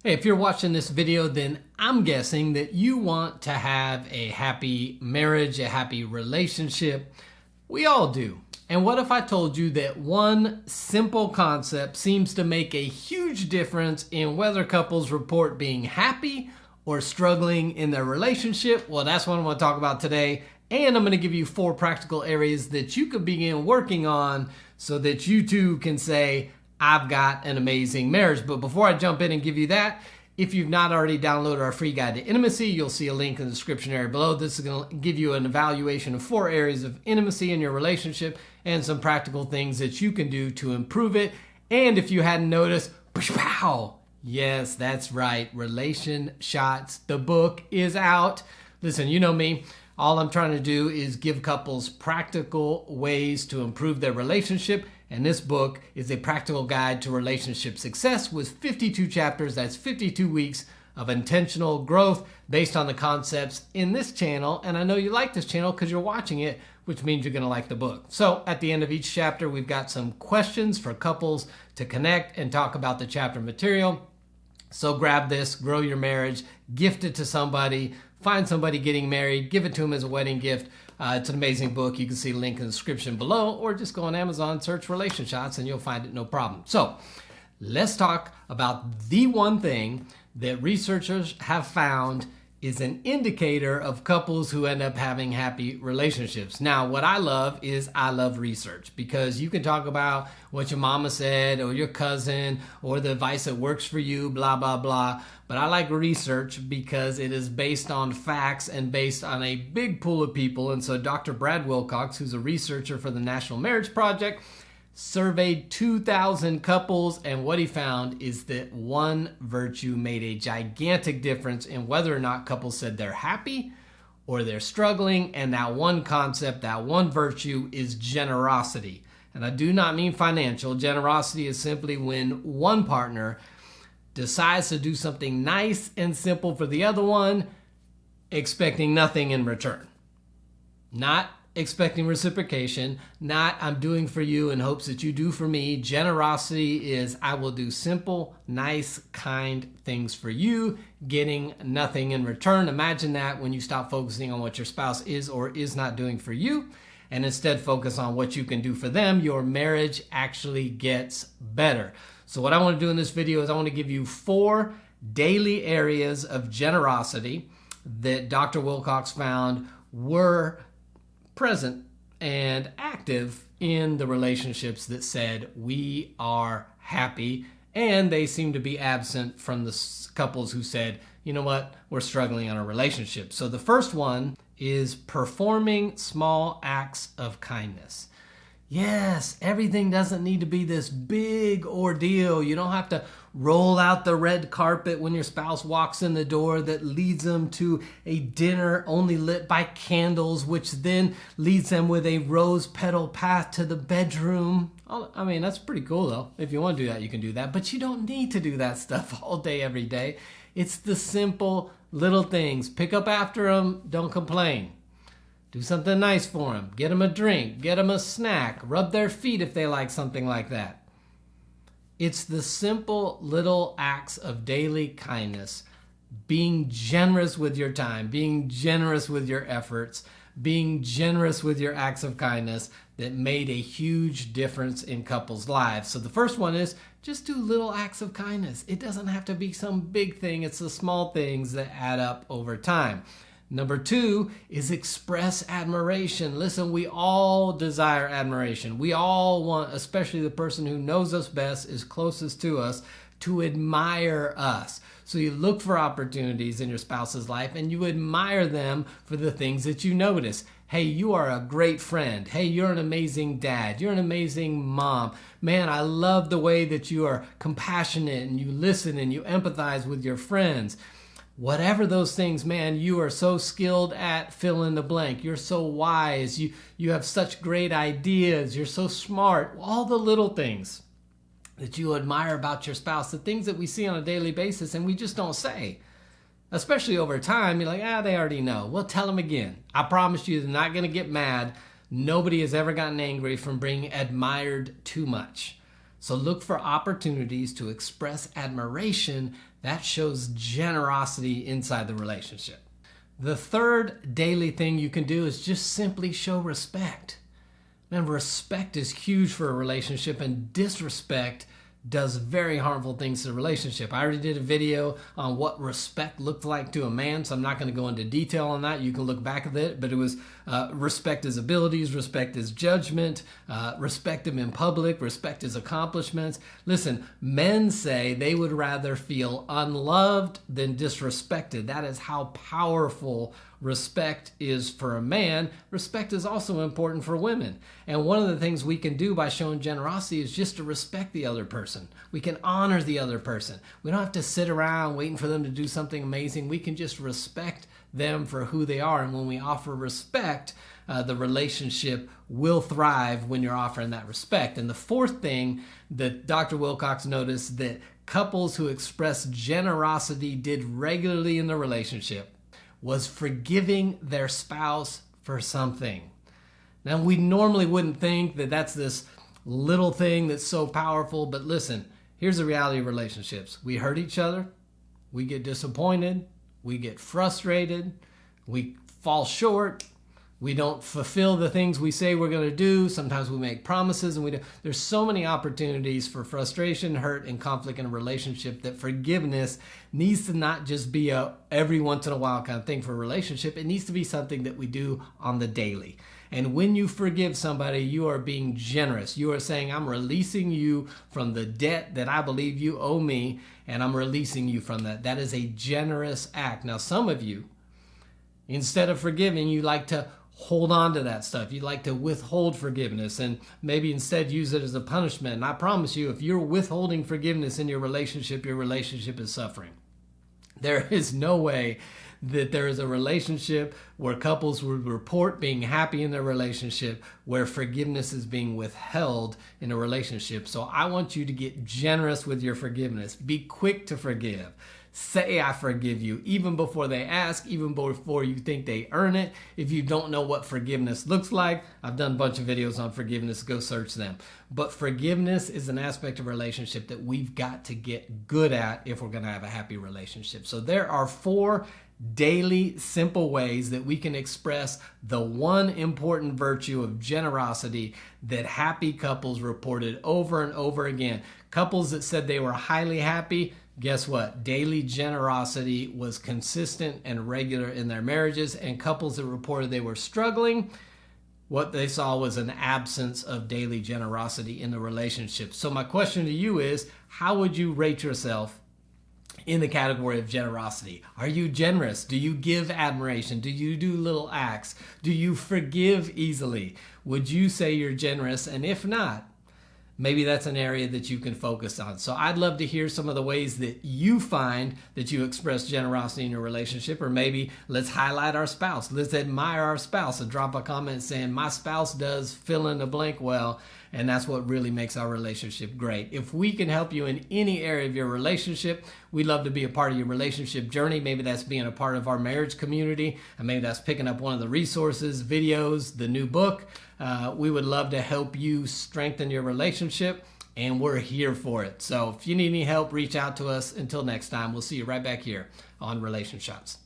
Hey, if you're watching this video, then I'm guessing that you want to have a happy marriage, a happy relationship. We all do. And what if I told you that one simple concept seems to make a huge difference in whether couples report being happy or struggling in their relationship? Well, that's what I'm going to talk about today. And I'm going to give you 4 practical areas that you could begin working on so that you too can say, I've got an amazing marriage. But before I jump in and give you that, if you've not already downloaded our free guide to intimacy, you'll see a link in the description area below. This is going to give you an evaluation of 4 areas of intimacy in your relationship and some practical things that you can do to improve it. And if you hadn't noticed, pow! Yes, that's right. RelationShots, the book is out. Listen, you know me. All I'm trying to do is give couples practical ways to improve their relationship. And this book is a practical guide to relationship success with 52 chapters. That's 52 weeks of intentional growth based on the concepts in this channel. And I know you like this channel because you're watching it, which means you're going to like the book. So at the end of each chapter, we've got some questions for couples to connect and talk about the chapter material. So grab this, grow your marriage, gift it to somebody, find somebody getting married, give it to them as a wedding gift. It's an amazing book. You can see a link in the description below, or just go on Amazon, search RelationShots, and you'll find it no problem. So let's talk about the one thing that researchers have found is an indicator of couples who end up having happy relationships. Now, what I love is I love research, because you can talk about what your mama said or your cousin or the advice that works for you, blah, blah, blah. But I like research because it is based on facts and based on a big pool of people. And so Dr. Brad Wilcox, who's a researcher for the National Marriage Project, surveyed 2,000 couples, and what he found is that one virtue made a gigantic difference in whether or not couples said they're happy or they're struggling. And that one concept, that one virtue, is generosity. And I do not mean financial. Generosity is simply when one partner decides to do something nice and simple for the other one, expecting nothing in return. Not expecting reciprocation, not I'm doing for you in hopes that you do for me. Generosity is I will do simple, nice, kind things for you, getting nothing in return. Imagine that when you stop focusing on what your spouse is or is not doing for you, and instead focus on what you can do for them, your marriage actually gets better. So what I want to do in this video is I want to give you 4 daily areas of generosity that Dr. Wilcox found were present and active in the relationships that said we are happy, and they seem to be absent from the couples who said, you know what, we're struggling in our relationship. So the first one is performing small acts of kindness. Yes, everything doesn't need to be this big ordeal. You don't have to roll out the red carpet when your spouse walks in the door that leads them to a dinner only lit by candles, which then leads them with a rose petal path to the bedroom. I mean, that's pretty cool though. If you want to do that, you can do that. But you don't need to do that stuff all day, every day. It's the simple little things. Pick up after them. Don't complain. Do something nice for them. Get them a drink. Get them a snack. Rub their feet if they like something like that. It's the simple little acts of daily kindness. Being generous with your time. Being generous with your efforts. Being generous with your acts of kindness that made a huge difference in couples' lives. So the first one is just do little acts of kindness. It doesn't have to be some big thing. It's the small things that add up over time. Number 2 is express admiration. Listen, we all desire admiration. We all want, especially the person who knows us best, is closest to us, to admire us. So you look for opportunities in your spouse's life and you admire them for the things that you notice. Hey, you are a great friend. Hey, you're an amazing dad. You're an amazing mom. Man, I love the way that you are compassionate and you listen and you empathize with your friends. Whatever those things, man, you are so skilled at fill in the blank. You're so wise. You have such great ideas. You're so smart. All the little things that you admire about your spouse, the things that we see on a daily basis and we just don't say. Especially over time, you're like, they already know. Well, tell them again. I promise you they're not going to get mad. Nobody has ever gotten angry from being admired too much. So look for opportunities to express admiration that shows generosity inside the relationship. The third daily thing you can do is just simply show respect. Man, respect is huge for a relationship, and disrespect does very harmful things to the relationship. I already did a video on what respect looked like to a man, so I'm not going to go into detail on that. You can look back at it, but it was respect his abilities, respect his judgment, respect him in public, respect his accomplishments. Listen, men say they would rather feel unloved than disrespected. That is how powerful respect is for a man. Respect is also important for women. And one of the things we can do by showing generosity is just to respect the other person. We can honor the other person. We don't have to sit around waiting for them to do something amazing. We can just respect them for who they are. And when we offer respect, the relationship will thrive when you're offering that respect. And the fourth thing that Dr. Wilcox noticed that couples who express generosity did regularly in the relationship was forgiving their spouse for something. Now, we normally wouldn't think that that's this little thing that's so powerful, but listen, here's the reality of relationships. We hurt each other, we get disappointed, we get frustrated, we fall short, we don't fulfill the things we say we're going to do. Sometimes we make promises and we do. There's so many opportunities for frustration, hurt, and conflict in a relationship that forgiveness needs to not just be a every once in a while kind of thing for a relationship. It needs to be something that we do on the daily. And when you forgive somebody, you are being generous. You are saying, I'm releasing you from the debt that I believe you owe me, and I'm releasing you from that. That is a generous act. Now, some of you, instead of forgiving, you like to hold on to that stuff. You like to withhold forgiveness and maybe instead use it as a punishment. And I promise you, if you're withholding forgiveness in your relationship is suffering. There is no way that there is a relationship where couples would report being happy in their relationship where forgiveness is being withheld in a relationship. So I want you to get generous with your forgiveness. Be quick to forgive. Say, I forgive you, even before they ask, even before you think they earn it. If you don't know what forgiveness looks like, I've done a bunch of videos on forgiveness. Go search them. But forgiveness is an aspect of a relationship that we've got to get good at if we're going to have a happy relationship. So there are 4 daily, simple ways that we can express the one important virtue of generosity that happy couples reported over and over again. Couples that said they were highly happy, guess what? Daily generosity was consistent and regular in their marriages. And couples that reported they were struggling, what they saw was an absence of daily generosity in the relationship. So my question to you is, how would you rate yourself in the category of generosity? Are you generous? Do you give admiration? Do you do little acts? Do you forgive easily? Would you say you're generous? And if not, maybe that's an area that you can focus on. So I'd love to hear some of the ways that you find that you express generosity in your relationship, or maybe let's highlight our spouse. Let's admire our spouse and drop a comment saying, my spouse does fill in the blank well, and that's what really makes our relationship great. If we can help you in any area of your relationship, we'd love to be a part of your relationship journey. Maybe that's being a part of our marriage community, and maybe that's picking up one of the resources, videos, the new book. We would love to help you strengthen your relationship, and we're here for it. So if you need any help, reach out to us. Until next time, we'll see you right back here on RelationShots.